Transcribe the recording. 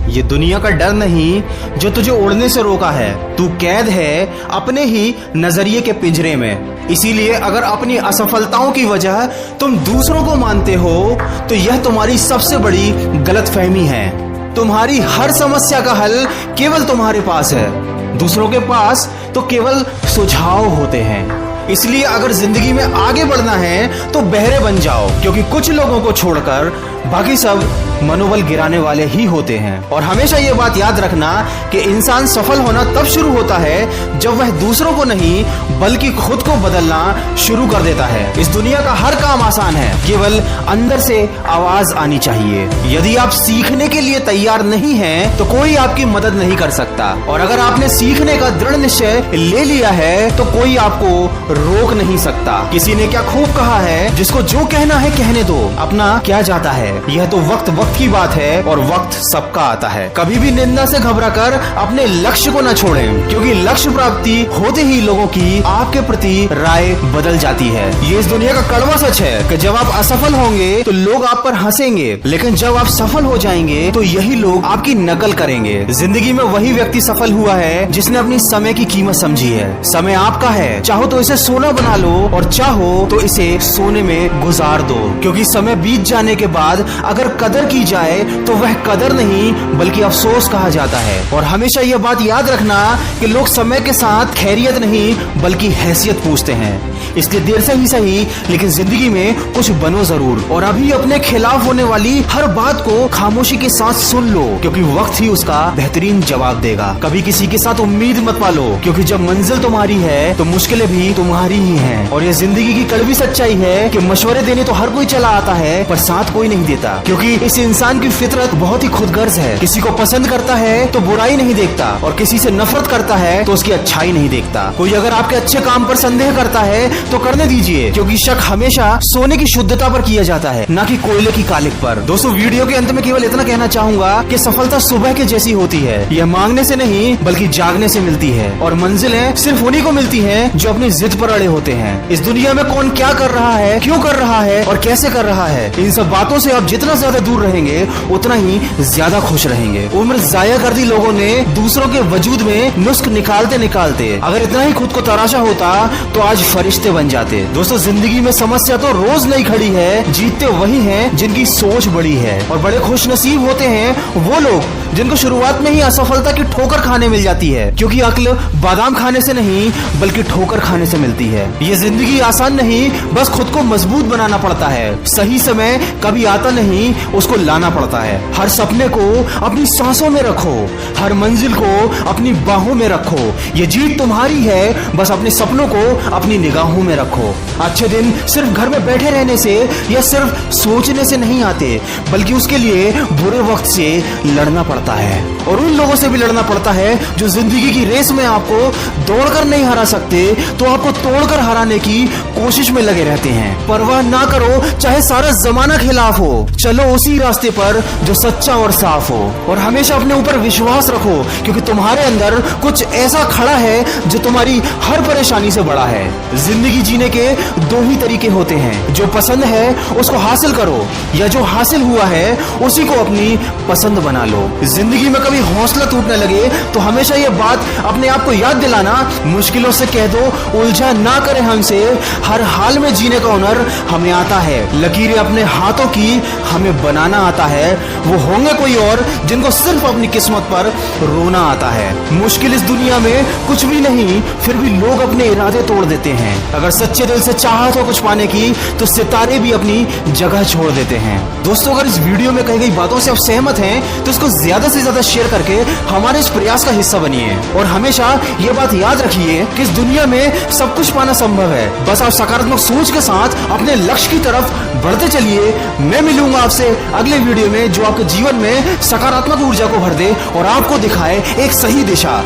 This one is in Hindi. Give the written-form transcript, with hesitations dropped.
ये दुनिया का डर नहीं जो तुझे उड़ने से रोका है। तू कैद है अपने ही नजरिए के पिंजरे में। इसीलिए अगर अपनी असफलताओं की वजह तुम दूसरों को मानते हो तो यह तुम्हारी सबसे बड़ी गलतफहमी है। तुम्हारी हर समस्या का हल केवल तुम्हारे पास है, दूसरों के पास तो केवल सुझाव होते हैं। इसलिए अगर जिंदगी में आगे बढ़ना है तो बहरे बन जाओ, क्योंकि कुछ लोगों को छोड़कर बाकी सब मनोबल गिराने वाले ही होते हैं। और हमेशा ये बात याद रखना कि इंसान सफल होना तब शुरू होता है जब वह दूसरों को नहीं बल्कि खुद को बदलना शुरू कर देता है। इस दुनिया का हर काम आसान है, केवल अंदर से आवाज आनी चाहिए। यदि आप सीखने के लिए तैयार नहीं हैं, तो कोई आपकी मदद नहीं कर सकता। और अगर आपने सीखने का दृढ़ निश्चय ले लिया है तो कोई आपको रोक नहीं सकता। किसी ने क्या खूब कहा है, जिसको जो कहना है कहने दो, अपना क्या जाता है। यह तो वक्त की बात है और वक्त सबका आता है। कभी भी निंदा से घबराकर अपने लक्ष्य को न छोड़ें, क्योंकि लक्ष्य प्राप्ति होते ही लोगों की आपके प्रति राय बदल जाती है। ये इस दुनिया का कड़वा सच है कि जब आप असफल होंगे तो लोग आप पर हंसेंगे, लेकिन जब आप सफल हो जाएंगे तो यही लोग आपकी नकल करेंगे। जिंदगी में वही व्यक्ति सफल हुआ है जिसने अपनी समय की कीमत समझी है। समय आपका है, चाहो तो इसे सोना बना लो और चाहो तो इसे सोने में गुजार दो, क्योंकि समय बीत जाने के बाद अगर कदर की जाए तो वह कदर नहीं बल्कि अफसोस कहा जाता है। और हमेशा यह बात याद रखना कि लोग समय के साथ खैरियत नहीं बल्कि हैसियत पूछते हैं। इसलिए देर से ही सही, लेकिन जिंदगी में कुछ बनो जरूर। और अभी अपने खिलाफ होने वाली हर बात को खामोशी के साथ सुन लो, क्योंकि वक्त ही उसका बेहतरीन जवाब देगा। कभी किसी के साथ उम्मीद मत पालो, क्योंकि जब मंजिल तुम्हारी है तो मुश्किलें भी तुम्हारी ही हैं। और ये जिंदगी की कड़वी सच्चाई है कि मशवरे देने तो हर कोई चला आता है, पर साथ कोई नहीं देता, क्योंकि इस इंसान की फितरत बहुत ही खुदगर्ज है। किसी को पसंद करता है तो बुराई नहीं देखता, और किसी से नफरत करता है तो उसकी अच्छाई नहीं देखता। कोई अगर आपके अच्छे काम पर संदेह करता है तो करने दीजिए, क्योंकि शक हमेशा सोने की शुद्धता पर किया जाता है, न कि कोयले की कालिक पर। दोस्तों, वीडियो के अंत में केवल इतना कहना चाहूंगा कि सफलता सुबह के जैसी होती है। यह मांगने से नहीं बल्कि जागने से मिलती है, और मंजिलें सिर्फ उन्हीं को मिलती हैं जो अपनी जिद पर अड़े होते हैं। इस दुनिया में कौन क्या कर रहा है, क्यों कर रहा है और कैसे कर रहा है, इन सब बातों से आप जितना ज्यादा दूर रहेंगे उतना ही ज्यादा खुश रहेंगे। उम्र जाया कर दी लोगों ने दूसरों के वजूद में नुस्ख निकालते निकालते। अगर इतना ही खुद को तराशा होता तो आज फरिश्ते बन जाते। दोस्तों, जिंदगी में समस्या तो रोज नई खड़ी है, जीतते वही हैं जिनकी सोच बड़ी है। और बड़े खुश नसीब होते हैं वो लोग जिनको शुरुआत में ही असफलता की ठोकर खाने मिल जाती है, क्योंकि अक्ल बादाम खाने से नहीं बल्कि ठोकर खाने से मिलती है। ये जिंदगी आसान नहीं, बस खुद को मजबूत बनाना पड़ता है। सही समय कभी आता नहीं, उसको लाना पड़ता है। हर सपने को अपनी सांसों में रखो, हर मंजिल को अपनी बाहों में रखो। ये जीत तुम्हारी है, बस अपने सपनों को अपनी निगाहों में रखो। अच्छे दिन सिर्फ घर में बैठे रहने से या सिर्फ सोचने से नहीं आते, बल्कि उसके लिए बुरे वक्त से लड़ना पड़ता है। और उन लोगों से भी लड़ना पड़ता है जो जिंदगी की रेस में आपको दौड़कर नहीं हरा सकते, तो आपको तोड़कर हराने की कोशिश में लगे रहते हैं। परवाह ना करो चाहे सारा जमाना खिलाफ हो, चलो उसी रास्ते पर जो सच्चा और साफ हो। और हमेशा अपने ऊपर विश्वास रखो, क्योंकि तुम्हारे अंदर कुछ ऐसा खड़ा है जो तुम्हारी हर परेशानी से बड़ा है। जिंदगी जीने के दो ही तरीके होते हैं, जो पसंद है उसको हासिल करो, या जो हासिल हुआ है उसी को अपनी पसंद बना लो। जिंदगी में कभी हौसला टूटने लगे तो हमेशा ये बात अपने आप को याद दिलाना, मुश्किलों से कह दो उलझा ना करे हमसे, हर हाल में जीने का हुनर हमें आता है। लकीरें अपने हाथों की हमें बनाना आता है। वो होंगे कोई और जिनको सिर्फ अपनी किस्मत पर रोना आता है। मुश्किल इस दुनिया में कुछ भी नहीं, फिर भी लोग अपने इरादे तोड़ देते हैं। अगर सच्चे दिल से चाहत हो कुछ पाने की तो सितारे भी अपनी जगह छोड़ देते हैं। दोस्तों, अगर इस वीडियो में कही गई बातों से आप सहमत हैं तो इसको ज्यादा से ज्यादा शेयर करके हमारे इस प्रयास का हिस्सा बनिए। और हमेशा ये बात याद रखिए कि इस दुनिया में सब कुछ पाना संभव है, बस आप सकारात्मक सोच के साथ अपने लक्ष्य की तरफ बढ़ते चलिए। मैं मिलूंगा आपसे अगले वीडियो में, जो आपके जीवन में सकारात्मक ऊर्जा को भर दे और आपको दिखाए एक सही दिशा।